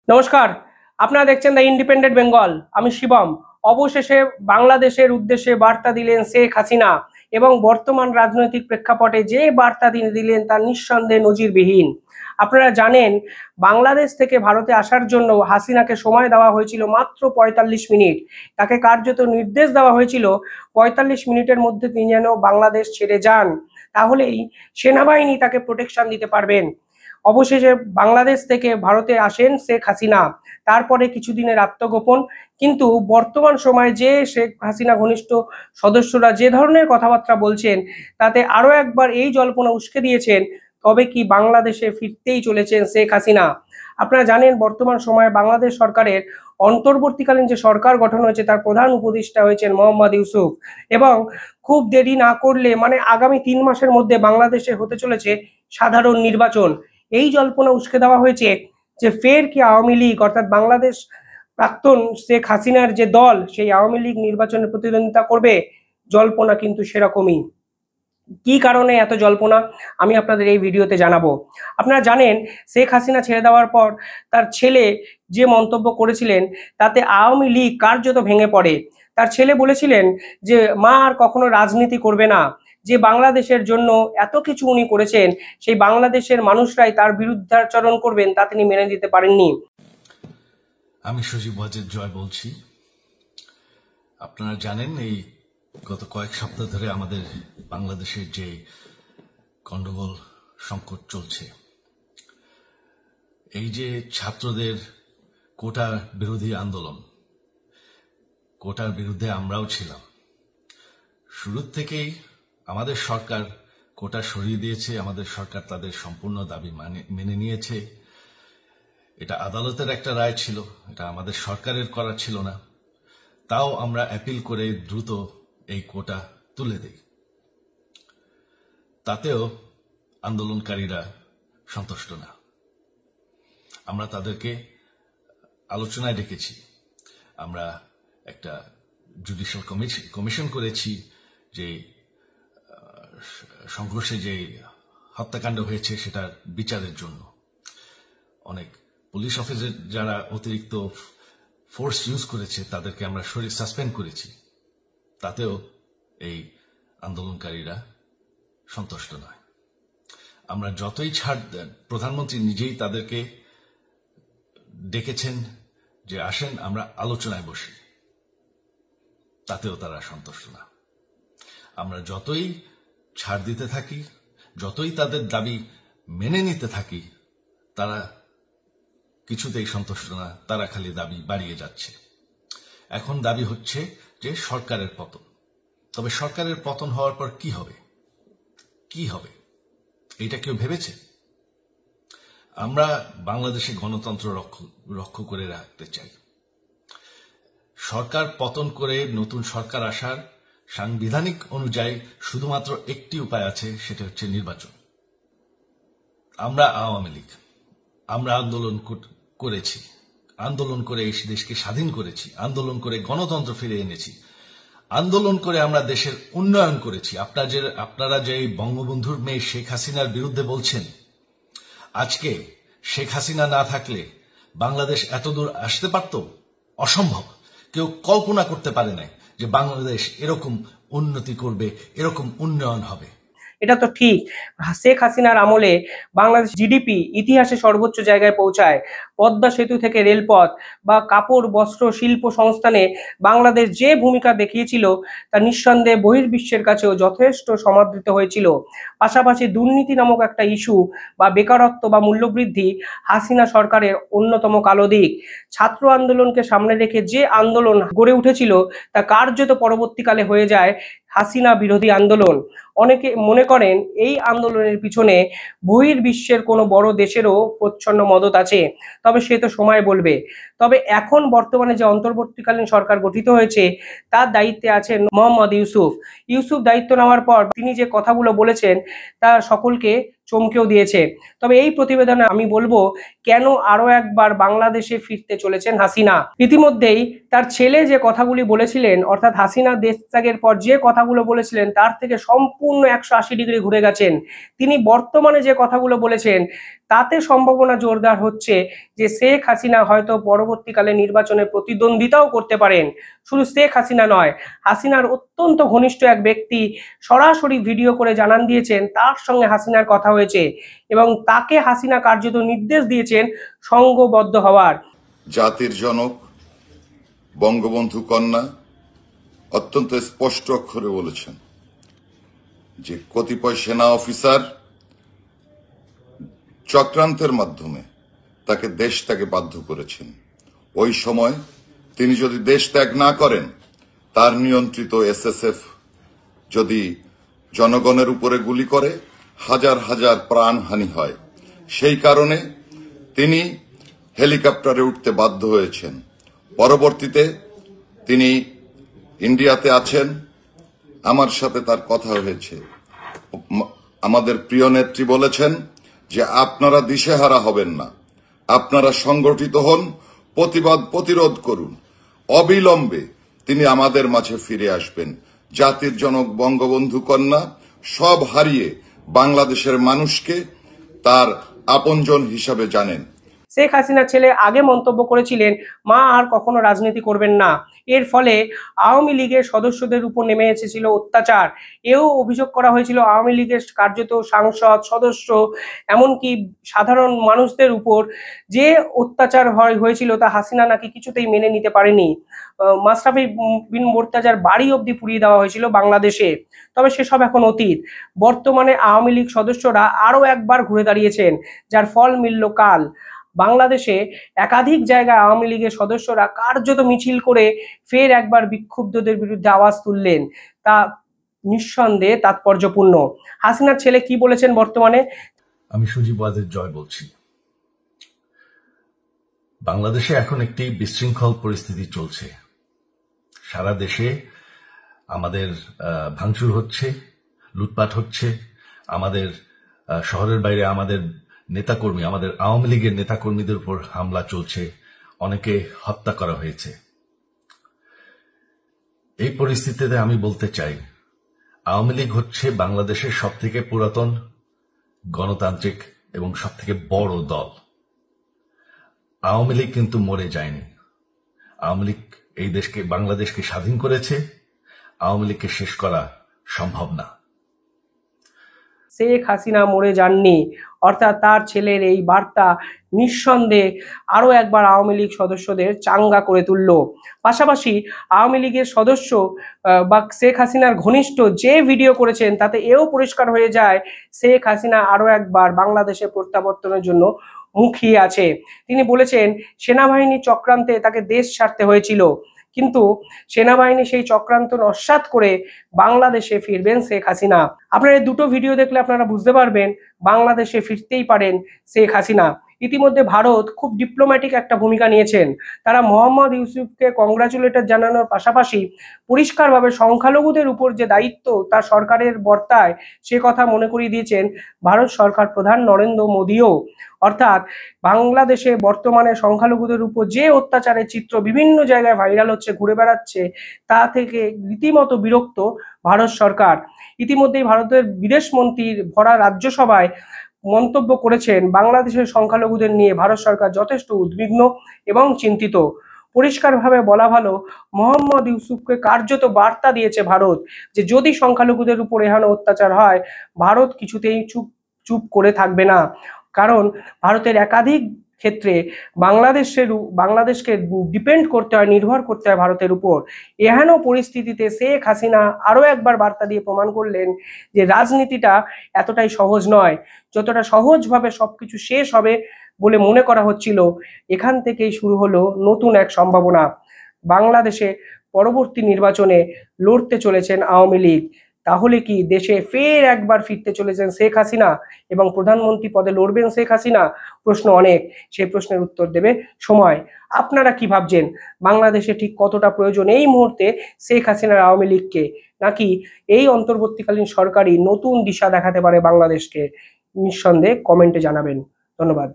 নমস্কার, আপনারা দেখছেন দ্য ইন্ডিপেন্ডেন্ট বেঙ্গল। আমি শিবম। অবশেষে বাংলাদেশের উদ্দেশ্যে বার্তা দিলেন শেখ হাসিনা এবং বর্তমান রাজনৈতিক প্রেক্ষাপটে যে বার্তা তিনি দিলেন তা নিঃসন্দেহে নজিরবিহীন। আপনারা জানেন, বাংলাদেশ থেকে ভারতে আসার জন্য হাসিনাকে সময় দেওয়া হয়েছিল মাত্র ৪৫ মিনিট। তাকে কার্যত নির্দেশ দেওয়া হয়েছিল ৪৫ মিনিটের মধ্যে তিনি যেন বাংলাদেশ ছেড়ে যান, তাহলেই সেনাবাহিনী তাকে প্রোটেকশন দিতে পারবেন। অবশেষে বাংলাদেশ থেকে ভারতে আসেন শেখ হাসিনা, তারপরে কিছুদিনের আত্মগোপন। কিন্তু বর্তমান সময়ে যে শেখ হাসিনা ঘনিষ্ঠ সদস্যরা যে ধরনের কথাবার্তা বলছেন, তাতে আরো একবার এই জল্পনা উস্কে দিয়েছেন, তবে কি বাংলাদেশে ফিরতেই চলেছেন শেখ হাসিনা। আপনারা জানেন, বর্তমান সময়ে বাংলাদেশ সরকারের অন্তর্বর্তীকালীন যে সরকার গঠন হয়েছে তার প্রধান উপদেষ্টা হয়েছেন মোহাম্মদ ইউসুফ, এবং খুব দেরি না করলে আগামী ৩ মাসের মধ্যে বাংলাদেশে হতে চলেছে সাধারণ নির্বাচন। এই জল্পনা উস্কে দেওয়া হয়েছে যে ফের কি আওয়ামী লীগ অর্থাৎ বাংলাদেশ প্রাক্তন শেখ হাসিনার যে দল, সেই আওয়ামী লীগ নির্বাচনে প্রতিদ্বন্দ্বিতা করবে। জল্পনা কিন্তু সেরকমই। কি কারণে এত জল্পনা আমি আপনাদের এই ভিডিওতে জানাবো। আপনারা জানেন, শেখ হাসিনা ছেড়ে দেওয়ার পর তার ছেলে যে মন্তব্য করেছিলেন, তাতে আওয়ামী লীগ কার্যত ভেঙে পড়ে। তার ছেলে বলেছিলেন যে মা আর কখনো রাজনীতি করবে না, যে বাংলাদেশের জন্য এত কিছু উনি করেছেন, সেই বাংলাদেশের মানুষরাই তার বিরুদ্ধাচরণ করবেন, তা তিনি মেনে নিতে পারেননি। আমি সজীব ওয়াজেদ জয় বলছি। আপনারা জানেন, এই গত কয়েক সপ্তাহ ধরে আমাদের বাংলাদেশের যে গন্ডগোল সংকট চলছে, এই যে ছাত্রদের কোটা বিরোধী আন্দোলন, কোটার বিরুদ্ধে আমরাও ছিলাম। শুরু থেকেই আমাদের সরকার কোটা সরিয়ে দিয়েছে, আমাদের সরকার তাদের সম্পূর্ণ দাবি মেনে নিয়েছে। এটা আদালতের একটা রায় ছিল, এটা আমাদের সরকারের করা ছিল না। তাও আমরা অ্যাপিল করে দ্রুত এই কোটা তুলে দেই। তাতেও আন্দোলনকারীরা সন্তুষ্ট না। আমরা তাদেরকে আলোচনায় ডেকেছি, আমরা একটা জুডিশিয়াল কমিশন করেছি, যে সংঘর্ষে যে হত্যাকাণ্ড হয়েছে সেটার বিচারের জন্য। অনেক পুলিশ অফিসার যারা অতিরিক্ত ফোর্স ইউজ করেছে তাদেরকে আমরা সাসপেন্ড করেছি। তাতেও এই আন্দোলনকারীরা সন্তুষ্ট নয়। আমরা যতই ছাড় দেন, প্রধানমন্ত্রী নিজেই তাদেরকে ডেকেছেন যে আসেন আমরা আলোচনায় বসি, তাতেও তারা সন্তুষ্ট না। আমরা যতই ছাড় দিতে থাকি, যতই তাদের দাবি মেনে নিতে থাকি, তারা কিছুতেই সন্তুষ্ট না, তারা খালি দাবি বাড়িয়ে যাচ্ছে। এখন দাবি হচ্ছে যে সরকারের পতন। তবে সরকারের পতন হওয়ার পর কি হবে, কি হবে এটা কেউ ভেবেছে? আমরা বাংলাদেশে গণতন্ত্র রক্ষা করে রাখতে চাই। সরকার পতন করে নতুন সরকার আসার সাংবিধানিক অনুযায়ী শুধুমাত্র একটি উপায় আছে, সেটা হচ্ছে নির্বাচন। আমরা আওয়ামী লীগ, আমরা আন্দোলন করেছি, আন্দোলন করে এই দেশকে স্বাধীন করেছি, আন্দোলন করে গণতন্ত্র ফিরে এনেছি, আন্দোলন করে আমরা দেশের উন্নয়ন করেছি। আপনারা যে বঙ্গবন্ধুর মেয়ে শেখ হাসিনার বিরুদ্ধে বলছেন, আজকে শেখ হাসিনা না থাকলে বাংলাদেশ এতদূর আসতে পারত? অসম্ভব। কেউ কল্পনা করতে পারে না যে বাংলাদেশ এরকম উন্নতি করবে, এরকম উন্নয়ন হবে। এটা তো ঠিক, শেখ হাসিনার আমলে বাংলাদেশ জিডিপি ইতিহাসে সর্বোচ্চ জায়গায় পৌঁছায়। পদ্মা সেতু থেকে রেলপথ বা কাপড় বস্ত্র শিল্প সংস্থানে বাংলাদেশ যে ভূমিকা দেখিয়েছিল তা নিঃসন্দেহে বহির্বিশ্বের কাছেও যথেষ্ট সমাদৃত হয়েছিল। পাশাপাশি দুর্নীতি নামক একটা ইস্যু বা বেকারত্ব বা মূল্যবৃদ্ধি হাসিনা সরকারের অন্যতম কালো দিক। ছাত্র আন্দোলনকে সামনে রেখে যে আন্দোলন গড়ে উঠেছিল তা কার্যত পরবর্তীকালে হয়ে যায় হাসিনা বিরোধী আন্দোলন। অনেকে মনে করেন এই আন্দোলনের পিছনে বহির্বিশ্বের কোনো বড় দেশেরও প্রচ্ছন্ন মদত আছে, তবে সে তো সময় বলবে। তবে এখন বর্তমানে যে অন্তর্বর্তীকালীন সরকার গঠিত হয়েছে তার দায়িত্বে আছেন মোহাম্মদ ইউসুফ। দায়িত্ব নেওয়ার পর তিনি যে কথাগুলো বলেছেন তা সকলকে চমকেও দিয়েছে। তবে এই প্রতিবেদনে আমি বলবো কেন আরো একবার বাংলাদেশে ফিরতে চলেছেন হাসিনা। ইতিমধ্যেই তার ছেলে যে কথাগুলি বলেছিলেন, অর্থাৎ হাসিনা দেশ ত্যাগের পর যে কথাগুলো বলেছিলেন তার থেকে সম্পূর্ণ 180 ডিগ্রি ঘুরে গেছেন। তিনি বর্তমানে যে কথাগুলো বলেছেন তাতে সম্ভাবনা জোরদার হচ্ছে যে শেখ হাসিনা হয়তো পরবর্তীকালে নির্বাচনে প্রতিদ্বন্দ্বিতাও করতে পারেন। শুধু শেখ হাসিনা নয়, হাসিনার অত্যন্ত ঘনিষ্ঠ এক ব্যক্তি সরাসরি ভিডিও করে জানান দিয়েছেন তার সঙ্গে হাসিনার কথা হয়েছে এবং তাকে হাসিনা কার্যত নির্দেশ দিয়েছেন সংঘবদ্ধ হওয়ার। জাতির জনক বঙ্গবন্ধু কন্যা অত্যন্ত স্পষ্ট অক্ষরে বলেছেন যে কতিপয় সেনা অফিসার চক্রান্তের মাধ্যমে তাকে দেশ ত্যাগে বাধ্য করেছেন। ওই সময় তিনি যদি দেশ ত্যাগ না করেন, তার নিয়ন্ত্রিত এসএসএফ যদি জনগণের উপরে গুলি করে, হাজার হাজার প্রাণহানি হয়। সেই কারণে তিনি হেলিকপ্টারে উঠতে বাধ্য হয়েছেন। পরবর্তীতে তিনি ইন্ডিয়াতে আছেন, আমার সাথে তার কথা হয়েছে। আমাদের প্রিয় নেত্রী বলেছেন যে আপনারা দিশেহারা হবেন না, আপনারা সংগঠিত হন, প্রতিরোধ করুন। অবিলম্বে তিনি আমাদের মাঝে ফিরে আসবেন। জাতির জনক বঙ্গবন্ধু কন্যা সব হারিয়ে বাংলাদেশের মানুষকে তার আপনজন হিসাবে জানেন। শেখ হাসিনার ছেলে আগে মন্তব্য করেছিলেন মা আর কখনো রাজনীতি করবেন না। এর ফলে আওয়ামী লীগের সদস্যদের উপর নেমে এসেছিল অত্যাচার। এও অভিযোগ করা হয়েছিল আওয়ামী লীগের কার্যত সাংসদ, সদস্য, এমনকি সাধারণ মানুষদের উপর যে অত্যাচার হয়েছিল তা হাসিনা নাকি কিছুতেই মেনে নিতে পারেনি। মাশরাফি বিন মুর্তজার বাড়ি অবধি পুড়িয়ে দেওয়া হয়েছিল বাংলাদেশে। তবে সেসব এখন অতীত। বর্তমানে আওয়ামী লীগ সদস্যরা আরও একবার ঘুরে দাঁড়িয়েছেন, যার ফল মিলল কাল। বাংলাদেশে একাধিক জায়গায় আওয়ামী লীগের সদস্যরা কার্যত মিছিল করে ফের একবার বিক্ষুব্ধদের বিরুদ্ধে আওয়াজ তুললেন। তা নিঃসন্দেহে তাৎপর্যপূর্ণ। হাসিনার ছেলে কি বলেছেন বর্তমানে? আমি সুজীব ওয়াজেদ জয় বলছি। বাংলাদেশে এখন একটি বিশৃঙ্খল পরিস্থিতি চলছে। সারা দেশে আমাদের ভাঙচুর হচ্ছে, লুটপাট হচ্ছে, আমাদের শহরের বাইরে আমাদের নেতাকর্মী, আমাদের আওয়ামী লীগের নেতাকর্মীদের উপর হামলা চলছে, অনেকে হত্যা করা হয়েছে। এই পরিস্থিতিতে আমি বলতে চাই, আওয়ামী লীগ হচ্ছে বাংলাদেশের সবথেকে পুরাতন গণতান্ত্রিক এবং সবথেকে বড় দল। আওয়ামী লীগ কিন্তু মরে যায়নি। আওয়ামী লীগ এই দেশকে, বাংলাদেশকে স্বাধীন করেছে। আওয়ামী লীগকে শেষ করা সম্ভব না। শেখ হাসিনা মরে যাননি, অর্থাৎ তার ছেলের এই বার্তা নিঃসন্দেহে আরও একবার আওয়ামী লীগ সদস্যদের চাঙ্গা করে তুলল। পাশাপাশি আওয়ামী লীগের সদস্য বা শেখ হাসিনার ঘনিষ্ঠ যে ভিডিও করেছেন তাতে এও পরিষ্কার হয়ে যায় শেখ হাসিনা আরও একবার বাংলাদেশে প্রত্যাবর্তনের জন্য মুখিয়ে আছে। তিনি বলেছেন সেনাবাহিনী চক্রান্তে তাকে দেশ ছাড়তে হয়েছিল, কিন্তু সেনাবাহিনী সেই চক্রান্ত নস্যাৎ করে বাংলাদেশে ফিরবেন শেখ হাসিনা। আপনারা এই দুটো ভিডিও দেখলে আপনারা বুঝতে পারবেন বাংলাদেশে ফিরতেই পারেন শেখ হাসিনা। ইতিমধ্যে ভারত খুব ডিপ্লোম্যাটিক একটা ভূমিকা নিয়েছেন। তারা মোহাম্মদ ইউসুফকে কংগ্রাচুলেটর জানানোর পাশাপাশি পরিষ্কারভাবে সংখ্যালঘুদের উপর যে দায়িত্ব তার সরকারের বর্তায় সে কথা মনে করিয়ে দিয়েছেন ভারত সরকার প্রধান নরেন্দ্র মোদীও। অর্থাৎ বাংলাদেশে বর্তমানে সংখ্যালঘুদের উপর যে অত্যাচারের চিত্র বিভিন্ন জায়গায় ভাইরাল হচ্ছে, ঘুরে বেড়াচ্ছে, তা থেকে রীতিমতো বিরক্ত ভারত সরকার। ইতিমধ্যেই ভারতের বিদেশমন্ত্রীর ভরা রাজ্যসভায় মন্তব্য করেছেন বাংলাদেশের সংখ্যালঘুদের নিয়ে ভারত সরকার যথেষ্ট উদ্বিগ্ন এবং চিন্তিত। পরিষ্কারভাবে বলা ভালো, মোহাম্মদ ইউসুফকে কার্যত বার্তা দিয়েছে ভারত যে যদি সংখ্যালঘুদের উপর এহেন অত্যাচার হয় ভারত কিছুতেই চুপ করে থাকবে না। কারণ ভারতের একাধিক ক্ষেত্রে বাংলাদেশকে ডিপেন্ড করতে হয়, নির্ভর করতে হয় ভারতের উপর। এহেন পরিস্থিতিতে শেখ হাসিনা আরও একবার বার্তা দিয়ে প্রমাণ করলেন যে রাজনীতিটা এতটাই সহজ নয়। যতটা সহজভাবে সবকিছু শেষ হবে বলে মনে করা হচ্ছিল, এখান থেকেই শুরু হলো নতুন এক সম্ভাবনা। বাংলাদেশে পরবর্তী নির্বাচনে লড়তে চলেছেন আওয়ামী লীগ। তাহলে কি দেশে ফের একবার ফিরতে চলেছেন শেখ হাসিনা এবং প্রধানমন্ত্রী পদে লড়বেন শেখ হাসিনা? প্রশ্ন অনেক, সেই প্রশ্নের উত্তর দেবে সময়। আপনারা কি ভাবছেন, বাংলাদেশে ঠিক কতটা প্রয়োজন এই মুহূর্তে শেখ হাসিনার আওয়ামী লীগকে, নাকি এই অন্তর্বর্তীকালীন সরকারই নতুন দিশা দেখাতে পারে বাংলাদেশকে? নিঃসন্দেহে কমেন্টে জানাবেন। ধন্যবাদ।